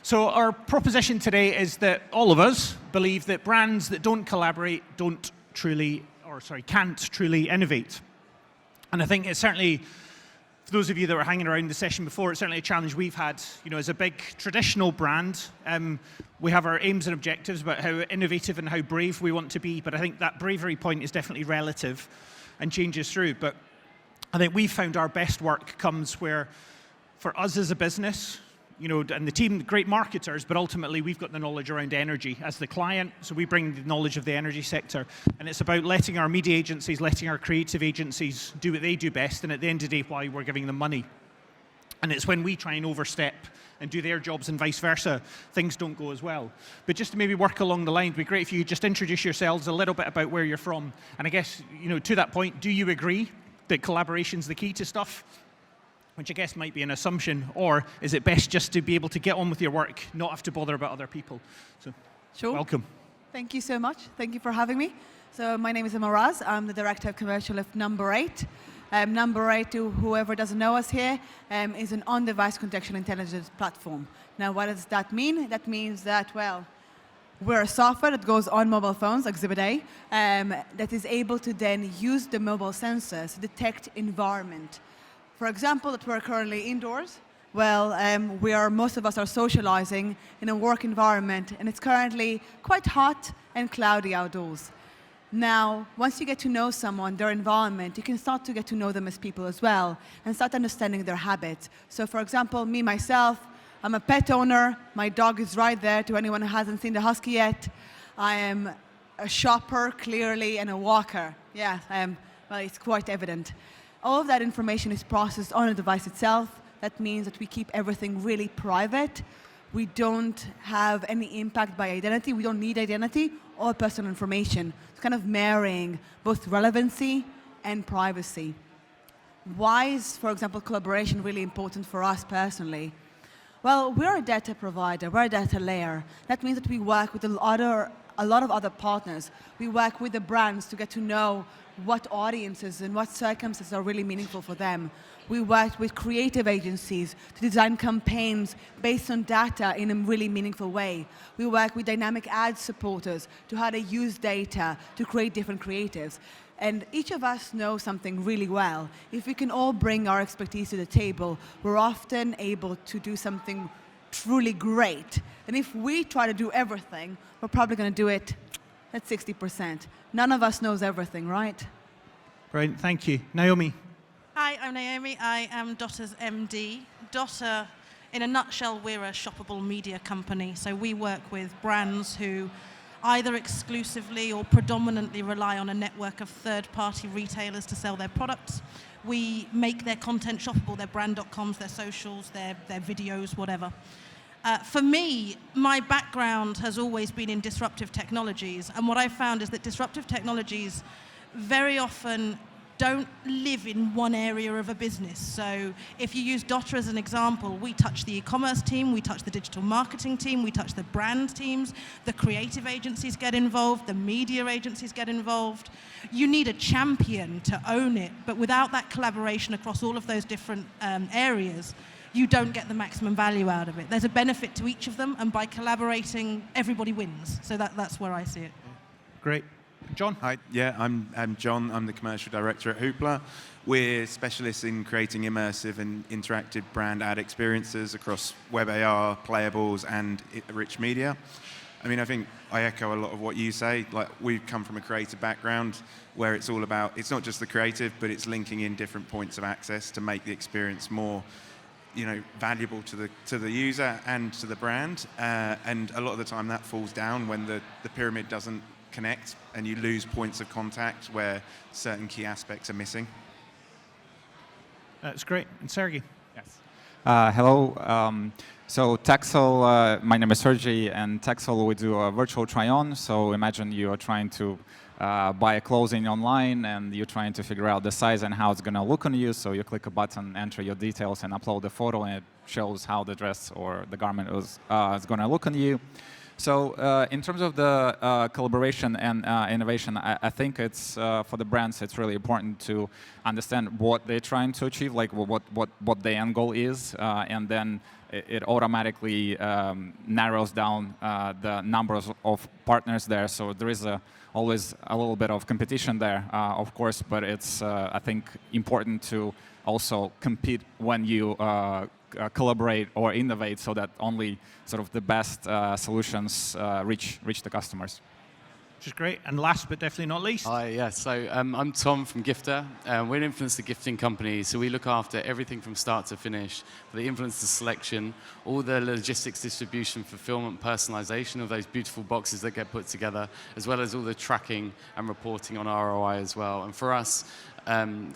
So our proposition today is that all of us believe that brands that don't collaborate can't truly innovate. And I think it's certainly, for those of you that were hanging around the session before, it's certainly a challenge we've had. You know, as a big traditional brand, we have our aims and objectives about how innovative and how brave we want to be. But I think that bravery point is definitely relative and changes through. But I think we've found our best work comes where, for us as a business, you know, and the team, great marketers, but ultimately we've got the knowledge around energy as the client, so we bring the knowledge of the energy sector. And it's about letting our media agencies, letting our creative agencies do what they do best, and at the end of the day, why we're giving them money. And it's when we try and overstep and do their jobs and vice versa, things don't go as well. But just to maybe work along the line, it'd be great if you just introduce yourselves a little bit about where you're from. And I guess, you know, to that point, do you agree that collaboration's the key to stuff? Which I guess might be an assumption, or is it best just to be able to get on with your work, not have to bother about other people? So, sure. Welcome. Thank you so much. Thank you for having me. So my name is Moraz. I'm the Director of Commercial of NumberEight. NumberEight, to whoever doesn't know us here, is an on-device contextual intelligence platform. Now, what does that mean? That means that, well, we're a software that goes on mobile phones, Exhibit A, that is able to then use the mobile sensors to detect environment. For example, that we're currently indoors. Well, most of us are socializing in a work environment, and it's currently quite hot and cloudy outdoors. Now, once you get to know someone, their environment, you can start to get to know them as people as well, and start understanding their habits. So, for example, me, myself, I'm a pet owner. My dog is right there, to anyone who hasn't seen the husky yet. I am a shopper, clearly, and a walker. Yeah, well, it's quite evident. All of that information is processed on the device itself. That means that we keep everything really private. We don't have any impact by identity. We don't need identity or personal information. It's kind of marrying both relevancy and privacy. Why is, for example, collaboration really important for us personally? Well, we're a data provider. We're a data layer. That means that we work with a lot of other partners. We work with the brands to get to know what audiences and what circumstances are really meaningful for them. We work with creative agencies to design campaigns based on data in a really meaningful way. We work with dynamic ad supporters to how they use data to create different creatives. And each of us knows something really well. If we can all bring our expertise to the table, we're often able to do something truly great. And if we try to do everything, we're probably going to do it at 60%. None of us knows everything, right? Great, thank you. Naomi. Hi, I'm Naomi. I am Dotta's MD. Dotta, in a nutshell, we're a shoppable media company. So we work with brands who either exclusively or predominantly rely on a network of third-party retailers to sell their products. We make their content shoppable, their brand.coms, their socials, their videos, whatever. For me, my background has always been in disruptive technologies, and what I found is that disruptive technologies very often don't live in one area of a business. So if you use Dotta as an example, we touch the e-commerce team, we touch the digital marketing team, we touch the brand teams, the creative agencies get involved, the media agencies get involved. You need a champion to own it, but without that collaboration across all of those different areas, you don't get the maximum value out of it. There's a benefit to each of them, and by collaborating, everybody wins. So that's where I see it. Great. John? Hi, yeah, I'm John. I'm the commercial director at Hoopla. We're specialists in creating immersive and interactive brand ad experiences across web AR, playables, and rich media. I mean, I think I echo a lot of what you say. Like, we've come from a creative background where it's all about, it's not just the creative, but it's linking in different points of access to make the experience more, you know, valuable to the user and to the brand. And a lot of the time that falls down when the pyramid doesn't connect and you lose points of contact where certain key aspects are missing. That's great. And Sergey? Yes. Hello. So Texel, my name is Sergey, and Texel, we do a virtual try-on. So imagine you are trying to buy a clothing online, and you're trying to figure out the size and how it's going to look on you. So you click a button, enter your details, and upload the photo, and it shows how the dress or the garment is going to look on you. So in terms of the collaboration and innovation, I think it's for the brands, it's really important to understand what they're trying to achieve, like what the end goal is, and then it automatically narrows down the numbers of partners there. So there is always a little bit of competition there, of course, but it's, I think, important to also compete when you collaborate or innovate, so that only sort of the best solutions reach the customers. Which is great. And last but definitely not least. Hi, yeah. So I'm Tom from Gifta. We're an influencer gifting company, so we look after everything from start to finish, for the influencer selection, all the logistics, distribution, fulfillment, personalization of those beautiful boxes that get put together, as well as all the tracking and reporting on ROI as well. And for us,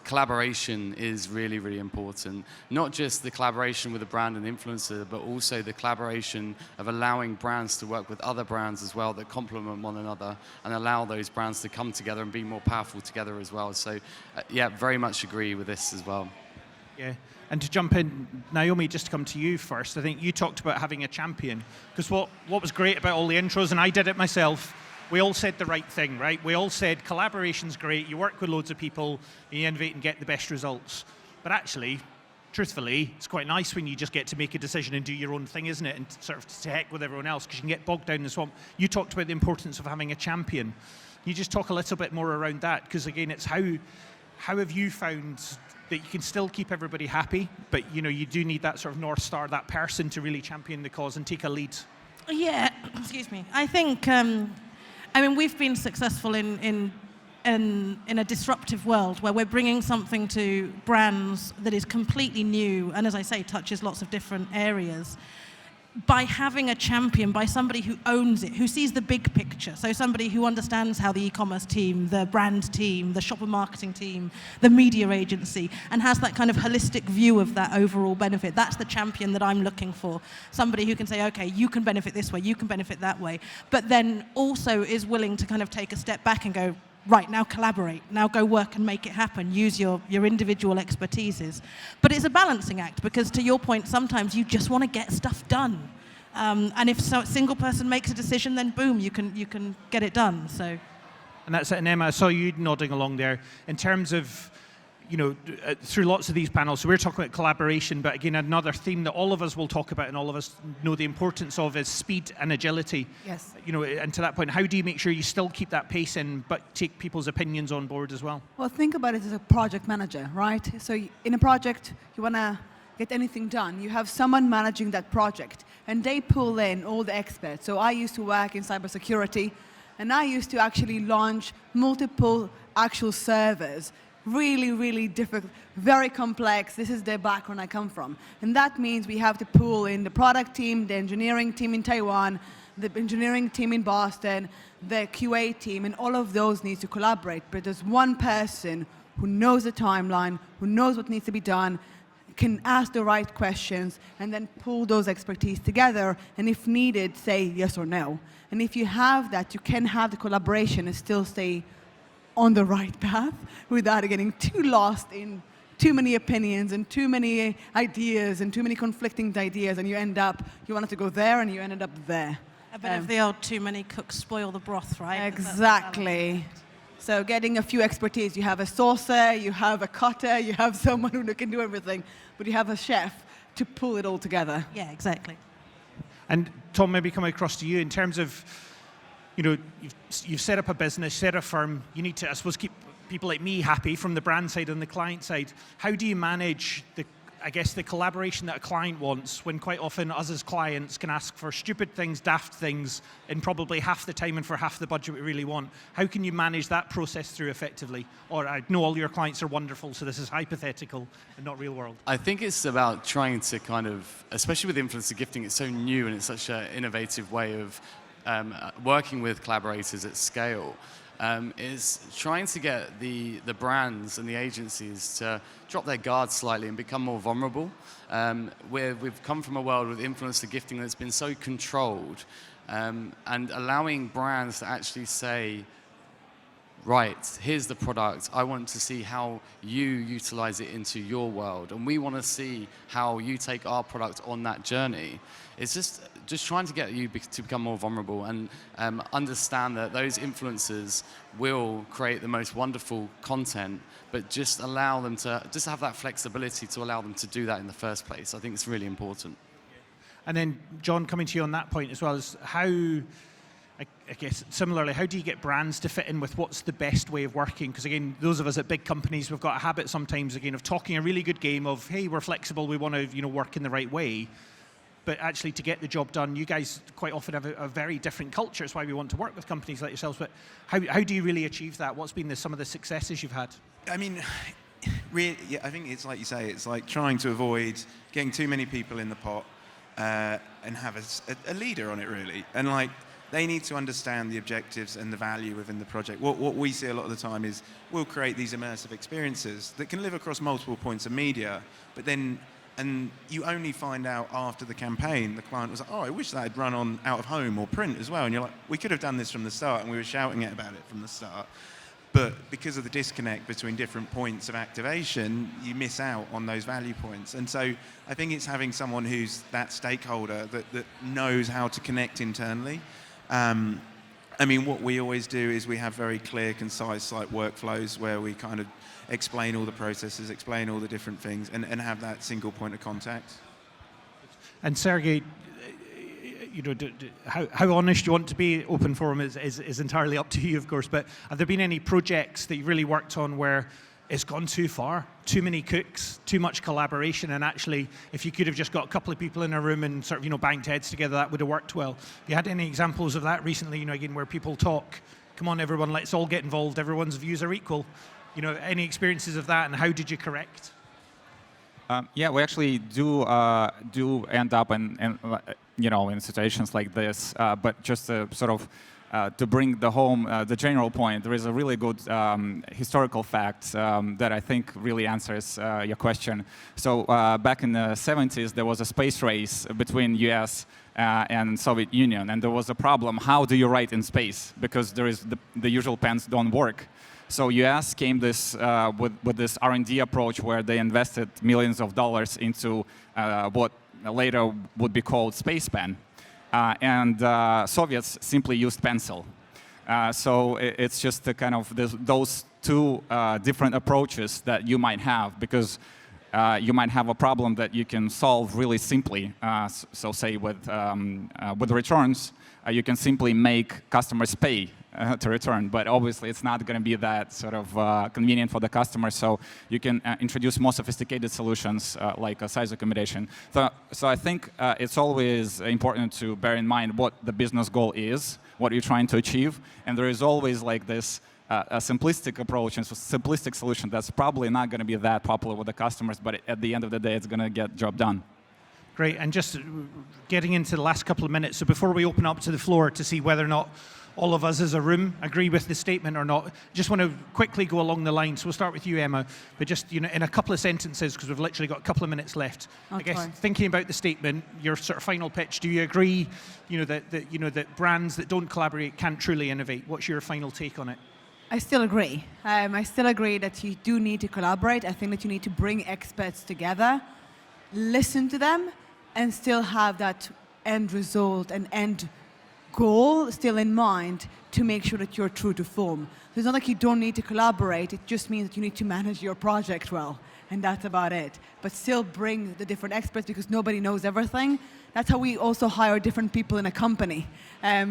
collaboration is really, really important. Not just the collaboration with a brand and influencer, but also the collaboration of allowing brands to work with other brands as well that complement one another and allow those brands to come together and be more powerful together as well. So, yeah, very much agree with this as well. Yeah. And to jump in, Naomi, just to come to you first, I think you talked about having a champion. Because what was great about all the intros, and I did it myself, we all said the right thing, right? We all said collaboration's great, you work with loads of people, you innovate and get the best results. But actually, truthfully, it's quite nice when you just get to make a decision and do your own thing, isn't it? And sort of to heck with everyone else, because you can get bogged down in the swamp. You talked about the importance of having a champion. Can you just talk a little bit more around that? Because again, it's how have you found that you can still keep everybody happy, but you do need that sort of North Star, that person to really champion the cause and take a lead? Yeah, excuse me. I think, we've been successful in a disruptive world where we're bringing something to brands that is completely new and, as I say, touches lots of different areas. By having a champion, by somebody who owns it, who sees the big picture, so somebody who understands how the e-commerce team, the brand team, the shopper marketing team, the media agency, and has that kind of holistic view of that overall benefit. That's the champion that I'm looking for. Somebody who can say, okay, you can benefit this way, you can benefit that way, but then also is willing to kind of take a step back and go, right, now collaborate, now go work and make it happen, use your individual expertises. But it's a balancing act, because to your point, sometimes you just want to get stuff done. And if a single person makes a decision, then boom, you can get it done. So. And that's it. And Emma, I saw you nodding along there. In terms of, through lots of these panels, so we're talking about collaboration, but again, another theme that all of us will talk about and all of us know the importance of is speed and agility. Yes. And to that point, how do you make sure you still keep that pace in, but take people's opinions on board as well? Well, think about it as a project manager, right? So in a project, you want to get anything done. You have someone managing that project, and they pull in all the experts. So I used to work in cybersecurity, and I used to actually launch multiple actual servers. Really, really difficult, very complex. This is the background I come from. And that means we have to pull in the product team, the engineering team in Taiwan, the engineering team in Boston, the QA team, and all of those need to collaborate. But there's one person who knows the timeline, who knows what needs to be done, can ask the right questions, and then pull those expertise together, and if needed, say yes or no. And if you have that, you can have the collaboration and still stay on the right path without getting too lost in too many opinions and too many ideas and too many conflicting ideas, and you wanted to go there and you ended up there. A bit of the old too many cooks spoil the broth, right? Exactly. So getting a few expertise, you have a saucer, you have a cutter, you have someone who can do everything, but you have a chef to pull it all together. Yeah, exactly. And Tom, maybe coming across to you in terms of, you've set up a business, set a firm, you need to, I suppose, keep people like me happy from the brand side and the client side. How do you manage the collaboration that a client wants when quite often us as clients can ask for stupid things, daft things, in probably half the time and for half the budget we really want? How can you manage that process through effectively? Or I know all your clients are wonderful, so this is hypothetical and not real world. I think it's about trying to kind of, especially with influencer gifting, it's so new and it's such an innovative way of working with collaborators at scale. Is trying to get the brands and the agencies to drop their guard slightly and become more vulnerable. We've come from a world with influencer gifting that's been so controlled, and allowing brands to actually say, right, here's the product, I want to see how you utilize it into your world, and we want to see how you take our product on that journey. It's just just trying to get you to become more vulnerable and understand that those influencers will create the most wonderful content, but just allow them to just have that flexibility to allow them to do that in the first place. I think it's really important. And then, John, coming to you on that point as well, is how, I guess, similarly, how do you get brands to fit in with what's the best way of working? Because, again, those of us at big companies, we've got a habit sometimes, again, of talking a really good game of, hey, we're flexible, we want to, work in the right way. But actually, to get the job done, you guys quite often have a very different culture. It's why we want to work with companies like yourselves. But how do you really achieve that? What's been some of the successes you've had? I mean, really, yeah, I think it's like you say, it's like trying to avoid getting too many people in the pot and have a leader on it, really. And like, they need to understand the objectives and the value within the project. What we see a lot of the time is we'll create these immersive experiences that can live across multiple points of media, but then, and you only find out after the campaign, the client was like, oh, I wish that had run on out of home or print as well. And you're like, we could have done this from the start, and we were shouting about it from the start. But because of the disconnect between different points of activation, you miss out on those value points. And so I think it's having someone who's that stakeholder that knows how to connect internally. I mean, what we always do is we have very clear, concise workflows where we kind of explain all the processes, explain all the different things, and have that single point of contact. And Sergey, how honest you want to be, open forum is entirely up to you, of course, but have there been any projects that you really worked on where it's gone too far, too many cooks, too much collaboration, and actually, if you could have just got a couple of people in a room and sort of, banged heads together, that would have worked well? Have you had any examples of that recently, again, where people talk, come on everyone, let's all get involved, everyone's views are equal? Any experiences of that, and how did you correct? Yeah, we actually do end up in situations like this, but just sort of to bring the general point, there is a really good historical fact that I think really answers your question. So back in the 70s, there was a space race between US and Soviet Union, and there was a problem. How do you write in space? Because there is the usual pens don't work. So US came with this R&D approach where they invested millions of dollars into what later would be called space pen. And Soviets simply used pencil. So it's just the kind of those two different approaches that you might have, because you might have a problem that you can solve really simply. So say with returns, you can simply make customers pay to return, but obviously it's not going to be that sort of convenient for the customer, so you can introduce more sophisticated solutions like a size accommodation. So I think it's always important to bear in mind what the business goal is, what you're trying to achieve, and there is always like this a simplistic approach and simplistic solution that's probably not going to be that popular with the customers, but at the end of the day, it's going to get the job done. Great, and just getting into the last couple of minutes, so before we open up to the floor to see whether or not all of us as a room agree with the statement or not, just want to quickly go along the line. So we'll start with you, Emma, but just in a couple of sentences, because we've literally got a couple of minutes left. I guess thinking about the statement, your sort of final pitch, do you agree that brands that don't collaborate can't truly innovate? What's your final take on it? I still agree. I still agree that you do need to collaborate. I think that you need to bring experts together, listen to them, and still have that end result and end goal still in mind to make sure that you're true to form. So it's not like you don't need to collaborate, it just means that you need to manage your project well, and that's about it. But still bring the different experts, because nobody knows everything. That's how we also hire different people in a company.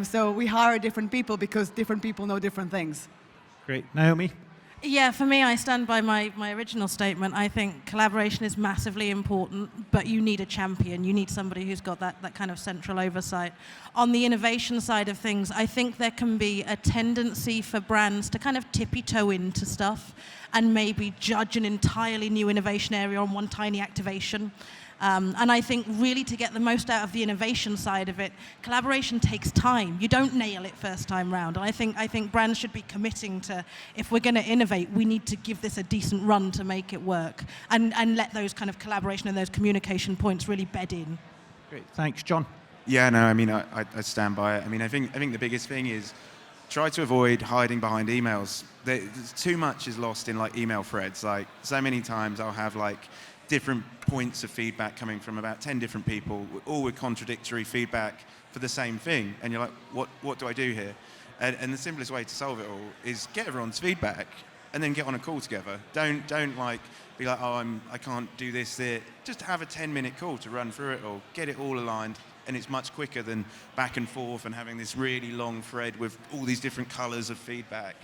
So we hire different people because different people know different things. Great. Naomi? Yeah, for me, I stand by my original statement. I think collaboration is massively important, but you need a champion. You need somebody who's got that kind of central oversight. On the innovation side of things, I think there can be a tendency for brands to kind of tippy-toe into stuff and maybe judge an entirely new innovation area on one tiny activation. And I think really to get the most out of the innovation side of it, collaboration takes time. You don't nail it first time round. And I think brands should be committing to, if we're going to innovate, we need to give this a decent run to make it work, and let those kind of collaboration and those communication points really bed in. Great, thanks. John? Yeah, no, I mean, I stand by it. I mean, I think the biggest thing is try to avoid hiding behind emails. Too much is lost in email threads. So many times I'll have different points of feedback coming from about 10 different people, all with contradictory feedback for the same thing. And you're like, what do I do here? And the simplest way to solve it all is get everyone's feedback and then get on a call together. Don't like be like, oh, I can't do this there. Just have a 10-minute call to run through it all, get it all aligned, and it's much quicker than back and forth and having this really long thread with all these different colours of feedback.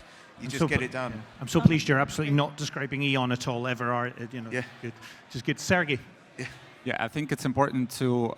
You just get it done. Yeah. I'm so pleased you're absolutely not describing E.ON at all, ever are. Yeah. Good. Just good. Sergey. Yeah. Yeah, I think it's important to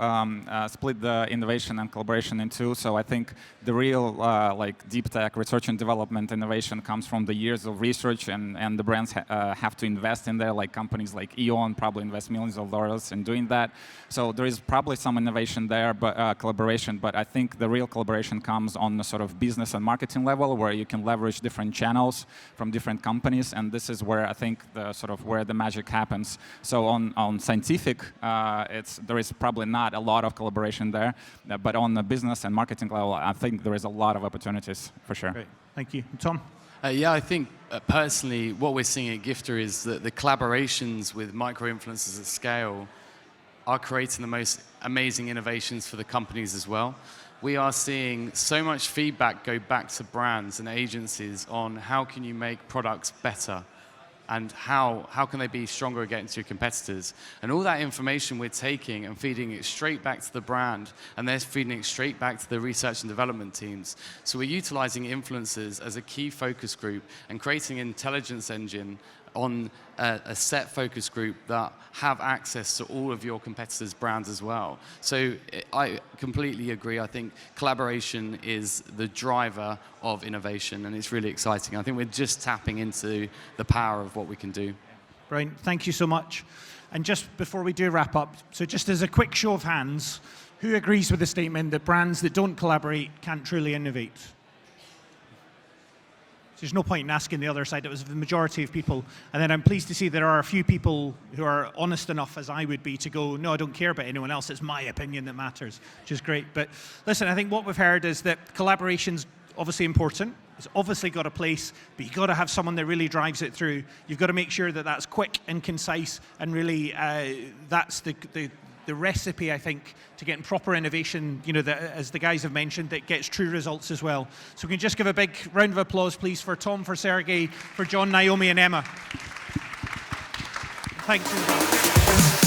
split the innovation and collaboration in two. So I think the real like deep tech research and development innovation comes from the years of research, and the brands have to invest in there. Like companies like E.ON probably invest millions of dollars in doing that. So there is probably some innovation there, but collaboration. But I think the real collaboration comes on the sort of business and marketing level, where you can leverage different channels from different companies, and this is where I think the sort of where the magic happens. So on scientific. There is probably not a lot of collaboration there, but on the business and marketing level, I think there is a lot of opportunities for sure. Great. Thank you. Tom? Yeah, I think personally what we're seeing at Gifta is that the collaborations with micro-influencers at scale are creating the most amazing innovations for the companies as well. We are seeing so much feedback go back to brands and agencies on how can you make products better, and how can they be stronger against your competitors. And all that information we're taking and feeding it straight back to the brand, and they're feeding it straight back to the research and development teams. So we're utilizing influencers as a key focus group and creating an intelligence engine on a set focus group that have access to all of your competitors' brands as well. So I completely agree. I think collaboration is the driver of innovation, and it's really exciting. I think we're just tapping into the power of what we can do. Brian, thank you so much. And just before we do wrap up, so just as a quick show of hands, who agrees with the statement that brands that don't collaborate can't truly innovate? So there's no point in asking the other side. It was the majority of people. And then I'm pleased to see there are a few people who are honest enough, as I would be, to go, no, I don't care about anyone else. It's my opinion that matters, which is great. But listen, I think what we've heard is that collaboration's obviously important. It's obviously got a place, but you've got to have someone that really drives it through. You've got to make sure that that's quick and concise, and really that's the recipe, I think, to getting proper innovation, as the guys have mentioned, that gets true results as well. So we can just give a big round of applause, please, for Tom, for Sergey, for John, Naomi, and Emma. Thanks.